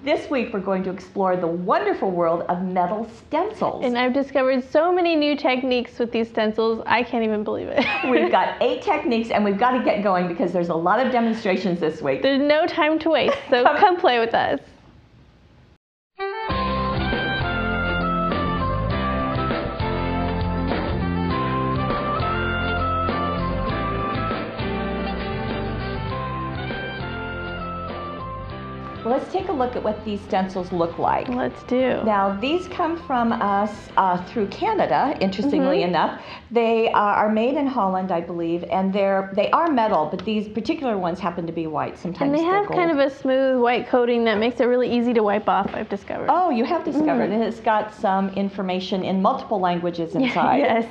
This week we're going to explore the wonderful world of metal stencils. And I've discovered so many new techniques with these stencils, I can't even believe it. We've got 8 techniques and we've got to get going because there's a lot of demonstrations this week. There's no time to waste, so come play with us. Well, let's take a look at what these stencils look like. Let's do. Now, these come from us through Canada, interestingly enough. They are made in Holland, I believe, and they are metal, but these particular ones happen to be white. Sometimes and they have gold. kind of a smooth white coating that makes it really easy to wipe off, I've discovered. Oh, you have discovered. And it's got some information in multiple languages inside. Yes,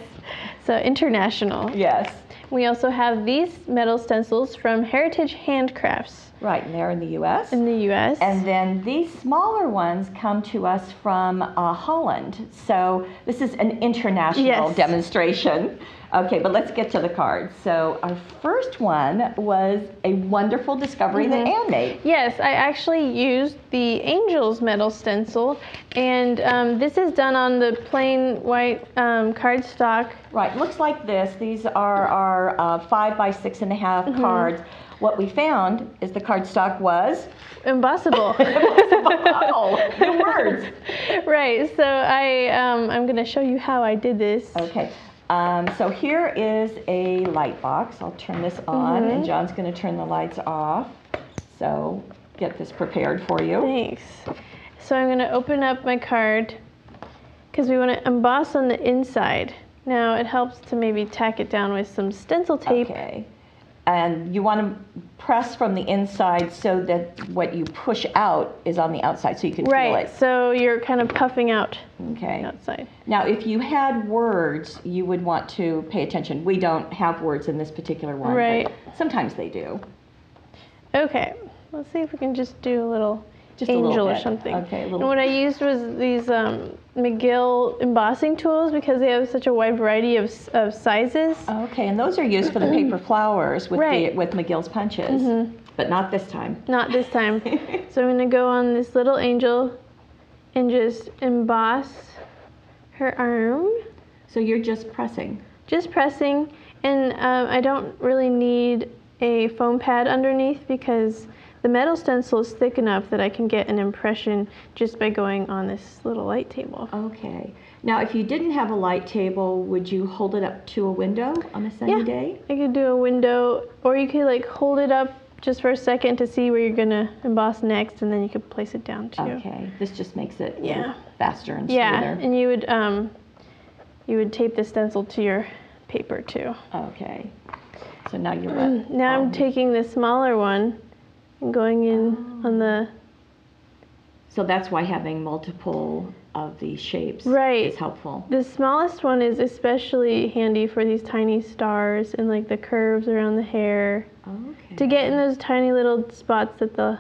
so international. Yes. We also have these metal stencils from Heritage Handcrafts. Right, and they're in the U.S. In the U.S. And then these smaller ones come to us from Holland. So this is an international demonstration. Okay, but let's get to the cards. So our first one was a wonderful discovery that Anne made. Yes, I actually used the Angels metal stencil, and this is done on the plain white cardstock. Right, looks like this. These are our 5 by 6.5 cards. What we found is the cardstock was embossable. Oh, good words. Right. So I'm going to show you how I did this. Okay. So here is a light box. I'll turn this on, and John's going to turn the lights off. So get this prepared for you. Thanks. So I'm going to open up my card because we want to emboss on the inside. Now it helps to maybe tack it down with some stencil tape. Okay. And you want to press from the inside so that what you push out is on the outside so you can feel it. Right, so you're kind of puffing out outside. Now, if you had words, you would want to pay attention. We don't have words in this particular one, right. But sometimes they do. Okay, let's see if we can just do a little angel or something. Okay, and what I used was these McGill embossing tools because they have such a wide variety of sizes. Okay, and those are used for the paper flowers with with McGill's punches, but not this time. Not this time. So I'm going to go on this little angel and just emboss her arm. So you're just pressing? Just pressing, and I don't really need a foam pad underneath because the metal stencil is thick enough that I can get an impression just by going on this little light table. Okay. Now, if you didn't have a light table, would you hold it up to a window on a sunny day? I could do a window, or you could like hold it up just for a second to see where you're gonna emboss next, and then you could place it down too. Okay. This just makes it faster and smoother. Yeah, and you would tape the stencil to your paper too. Okay. So now you're wet. Now I'm taking the smaller one and going in on the... So that's why having multiple of these shapes is helpful. The smallest one is especially handy for these tiny stars and like the curves around the hair. Okay. To get in those tiny little spots that the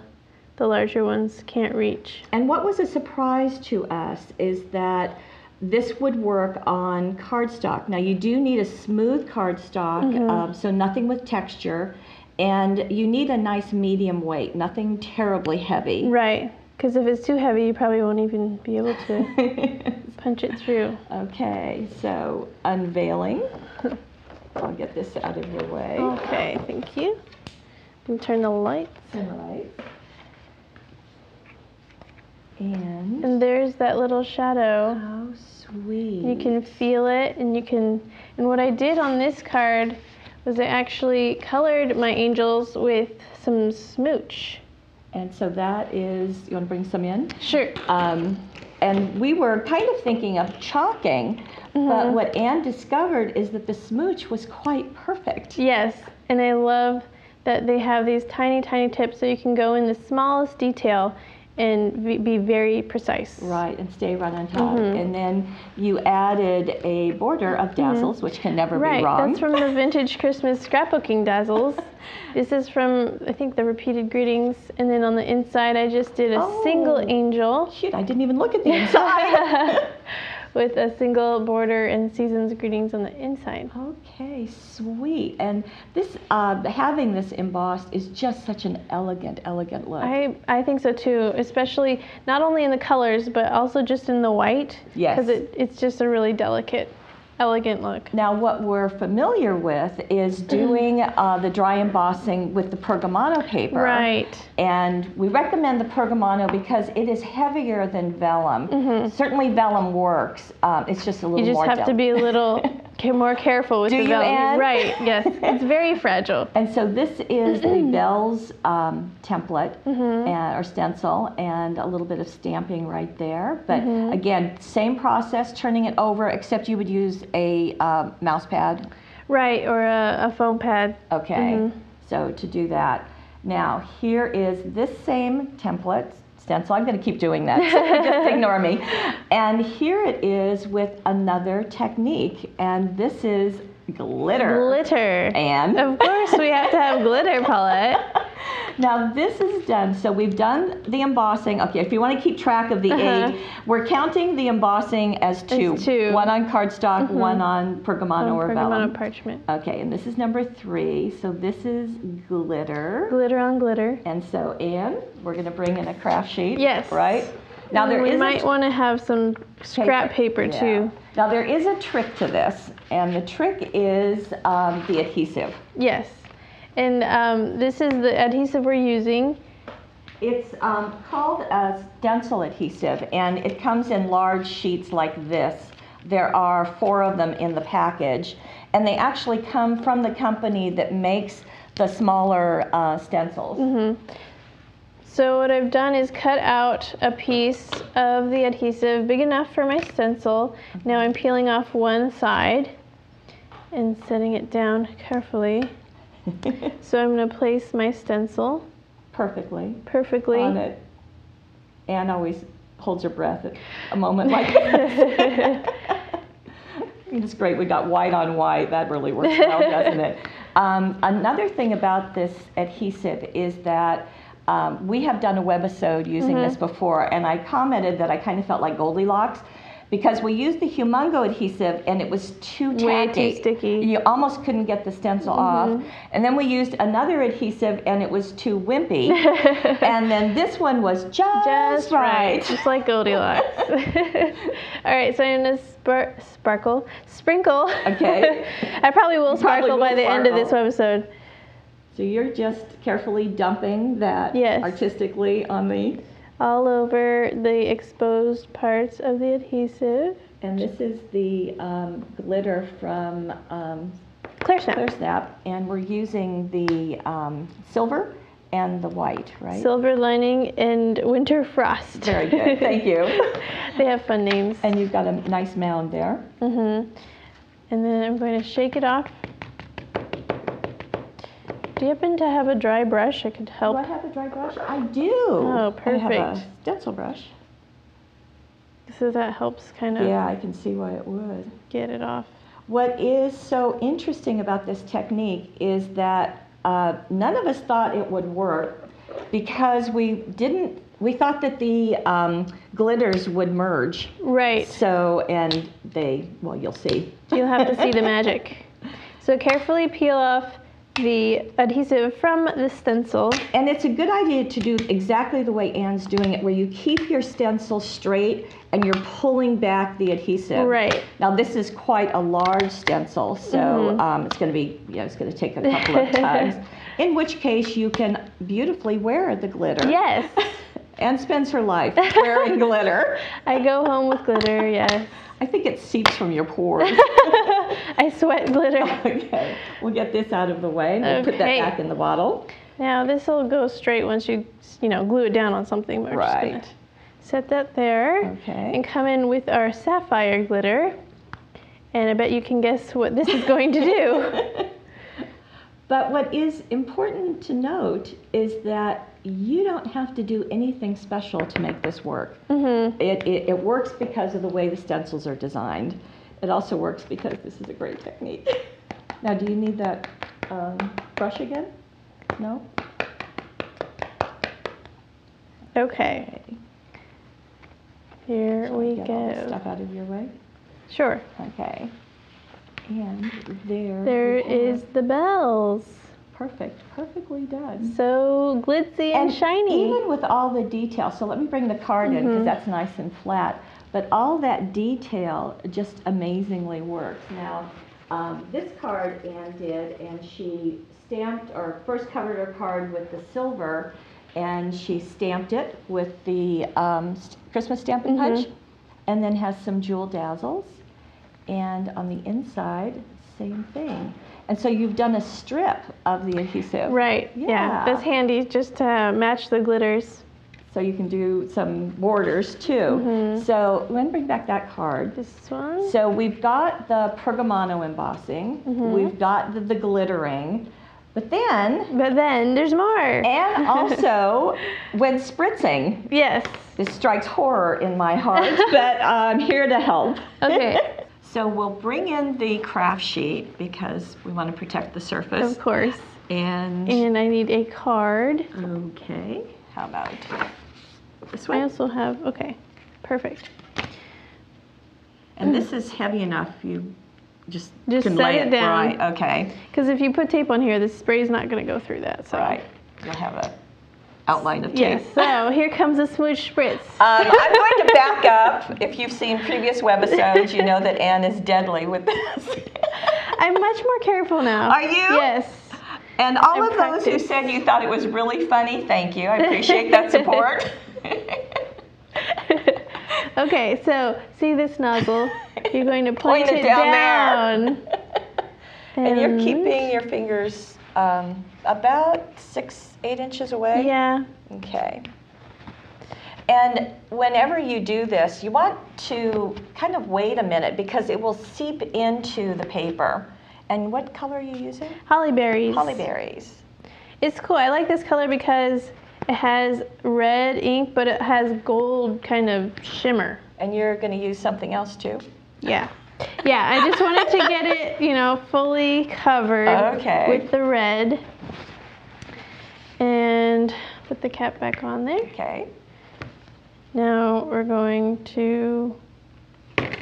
larger ones can't reach. And what was a surprise to us is that this would work on cardstock. Now you do need a smooth cardstock, so nothing with texture. And you need a nice medium weight, nothing terribly heavy. Right, because if it's too heavy, you probably won't even be able to punch it through. Okay, so unveiling. I'll get this out of your way. Okay, thank you. And turn the lights. And there's that little shadow. How sweet. You can feel it, and and what I did on this card was I actually colored my angels with some smooch. And so that is, you want to bring some in? Sure. And we were kind of thinking of chalking, but what Anne discovered is that the smooch was quite perfect. Yes, and I love that they have these tiny, tiny tips so you can go in the smallest detail and be very precise. Right, and stay right on top. And then you added a border of dazzles, which can never be wrong. Right, that's from the Vintage Christmas Scrapbooking Dazzles. This is from, I think, the Repeated Greetings. And then on the inside, I just did a single angel. Shoot, I didn't even look at the inside. with a single border and season's greetings on the inside. Okay, sweet. And this, having this embossed is just such an elegant look. I think so too, especially not only in the colors, but also just in the white. Yes. Because it's just a really delicate, elegant look. Now, what we're familiar with is doing the dry embossing with the pergamano paper. Right. And we recommend the pergamano because it is heavier than vellum. Certainly vellum works. It's just a little more You just have to be a little more careful with the vellum. Anne? Right, yes. It's very fragile. And so this is the Bell's template or stencil, and a little bit of stamping right there. But again, same process, turning it over, except you would use a mouse pad. Right, or a foam pad. Okay, so to do that. Now, here is this same template, stencil. I'm going to keep doing that, so just ignore me. And here it is with another technique, and this is glitter. Glitter. And of course we have to have glitter, Paulette. Now this is done, so we've done the embossing. Okay, if you want to keep track of the 8, we're counting the embossing as 2. One on cardstock, one on pergamano or vellum. Pergamano parchment. Okay, and this is number 3, so this is glitter. Glitter on glitter. And so, Anne, we're going to bring in a craft sheet. Yes. Right? Now we might want to have some scrap paper too. Now there is a trick to this, and the trick is the adhesive. Yes. And this is the adhesive we're using. It's called a stencil adhesive, and it comes in large sheets like this. There are 4 of them in the package, and they actually come from the company that makes the smaller stencils. So what I've done is cut out a piece of the adhesive big enough for my stencil. Now I'm peeling off one side and setting it down carefully. So I'm going to place my stencil perfectly on it. Anne always holds her breath at a moment like this. It's great. We got white on white. That really works well, doesn't it? Another thing about this adhesive is that we have done a webisode using this before, and I commented that I kind of felt like Goldilocks because we used the Humongo adhesive and it was too tacky. Way too sticky. You almost couldn't get the stencil off. And then we used another adhesive and it was too wimpy. And then this one was just right. Just like Goldilocks. All right, so I'm going to sprinkle. Okay. I probably will sparkle by the end of this webisode. So you're just carefully dumping that artistically on the... all over the exposed parts of the adhesive. And this is the glitter from Clear Snap. Clear Snap, and we're using the silver and the white, right? Silver Lining and Winter Frost. Very good, thank you. They have fun names. And you've got a nice mound there. And then I'm going to shake it off. Do you happen to have a dry brush? I could help. Do I have a dry brush? I do. Oh, perfect. I have a stencil brush. So that helps kind of... yeah, I can see why it would. Get it off. What is so interesting about this technique is that none of us thought it would work because we thought that the glitters would merge. Right. So, and well, you'll see. You'll have to see the magic. So carefully peel off the adhesive from the stencil. And it's a good idea to do exactly the way Anne's doing it, where you keep your stencil straight and you're pulling back the adhesive. Right. Now this is quite a large stencil, so it's going to be, it's going to take a couple of times. In which case you can beautifully wear the glitter. Yes. Anne spends her life wearing glitter. I go home with glitter, yes. I think it seeps from your pores. I sweat glitter. Okay, we'll get this out of the way and we'll put that back in the bottle. Now this will go straight once you glue it down on something. But we're just gonna set that there. Okay. And come in with our sapphire glitter. And I bet you can guess what this is going to do. But what is important to note is that you don't have to do anything special to make this work. It works because of the way the stencils are designed. It also works because this is a great technique. Now, do you need that brush again? No? Okay. Here we Get all this go. stuff out of your way. Sure. Okay. And There is the bells. Perfect. Perfectly done. So glitzy and shiny. Even with all the detail, so let me bring the card in because that's nice and flat, but all that detail just amazingly works. Now, this card Anne did, and she stamped, or first covered her card with the silver, and she stamped it with the Christmas Stampin' Punch, and then has some jewel dazzles. And on the inside, same thing. And so you've done a strip of the adhesive. Right, yeah. That's handy just to match the glitters. So you can do some borders too. So I'm going to bring back that card. This one. So we've got the pergamano embossing. We've got the glittering. But then there's more. And also when spritzing. Yes. This strikes horror in my heart, but I'm here to help. Okay. So we'll bring in the craft sheet because we want to protect the surface. Of course. And I need a card. Okay. How about this one? I also have, okay, perfect. And this is heavy enough, you just can set lay it down. Right, okay. Because if you put tape on here, the spray's not going to go through that. So. Right. You'll have a outline of tape. Yes, so here comes a smooch spritz. I'm going to back up. If you've seen previous webisodes, you know that Anne is deadly with this. I'm much more careful now. Are you? Yes. And all of those who said you thought it was really funny, thank you. I appreciate that support. Okay, so see this nozzle? You're going to point it down. And you're keeping your fingers about 6-8 inches away? Yeah. Okay. And whenever you do this, you want to kind of wait a minute because it will seep into the paper. And what color are you using? Holly berries. Holly berries. It's cool. I like this color because it has red ink, but it has gold kind of shimmer. And you're going to use something else too? Yeah. Yeah, I just wanted to get it, fully covered with the red. And put the cap back on there. Okay. Now we're going to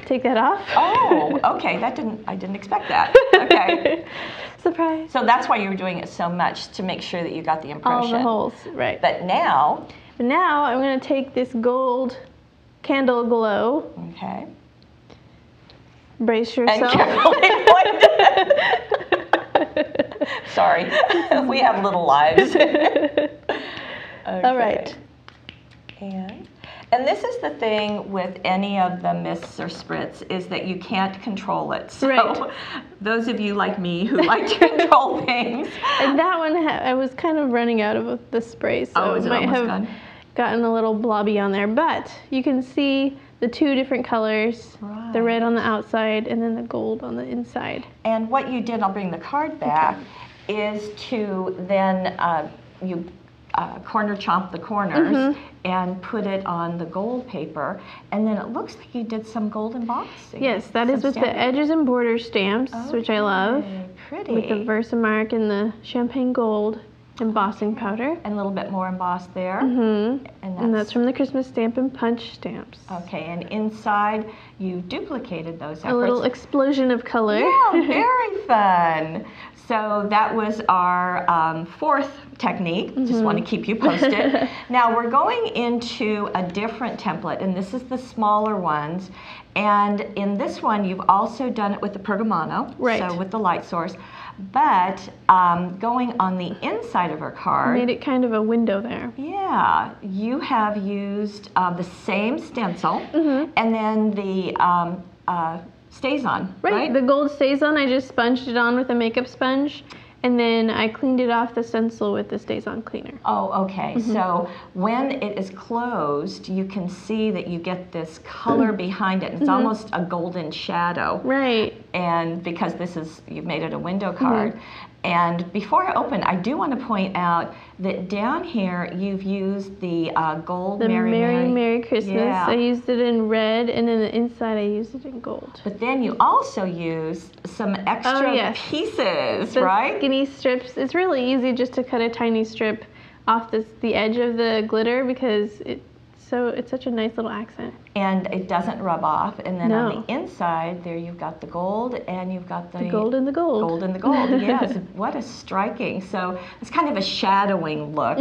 take that off. Oh, okay. I didn't expect that. Okay. Surprise. So that's why you were doing it so much, to make sure that you got the impression. All the holes, right. But now I'm going to take this gold candle glow. Okay. Brace yourself. And carefully point it. Sorry, we have little lives. Okay. All right. And this is the thing with any of the mists or spritz, is that you can't control it. So those of you like me who like to control things. And that one, I was kind of running out of the spray, so it might have gotten a little blobby on there. But you can see the two different colors, the red on the outside and then the gold on the inside. And what you did, I'll bring the card back, is to then you corner chomp the corners and put it on the gold paper, and then it looks like you did some gold embossing. Yes, that is with the edges and border stamps, which I love. Pretty. With the Versamark and the champagne gold embossing powder. And a little bit more embossed there. And that's from the Christmas Stampin' Punch stamps. Okay, and inside you duplicated those efforts. A little explosion of color. Yeah, very fun. So that was our fourth technique. Just want to keep you posted. Now we're going into a different template, and this is the smaller ones. And in this one, you've also done it with the pergamano, so with the light source. But going on the inside of our card, made it kind of a window there. Yeah, you have used the same stencil, and then the stays on, right? The gold stays on. I just sponged it on with a makeup sponge, and then I cleaned it off the stencil with the stays on cleaner. Oh, okay. So when it is closed, you can see that you get this color behind it. It's almost a golden shadow. Right. And because you've made it a window card. And before I open, I do want to point out that down here you've used the gold Merry Christmas. Yeah. I used it in red, and then the inside I used it in gold. But then you also used some extra pieces, right? Skinny strips. It's really easy just to cut a tiny strip off the edge of the glitter because it's So it's such a nice little accent. And it doesn't rub off. And then No. on the inside, there you've got the gold, and you've got the gold in the gold. Gold in the gold, yes. What a striking. So it's kind of a shadowing look.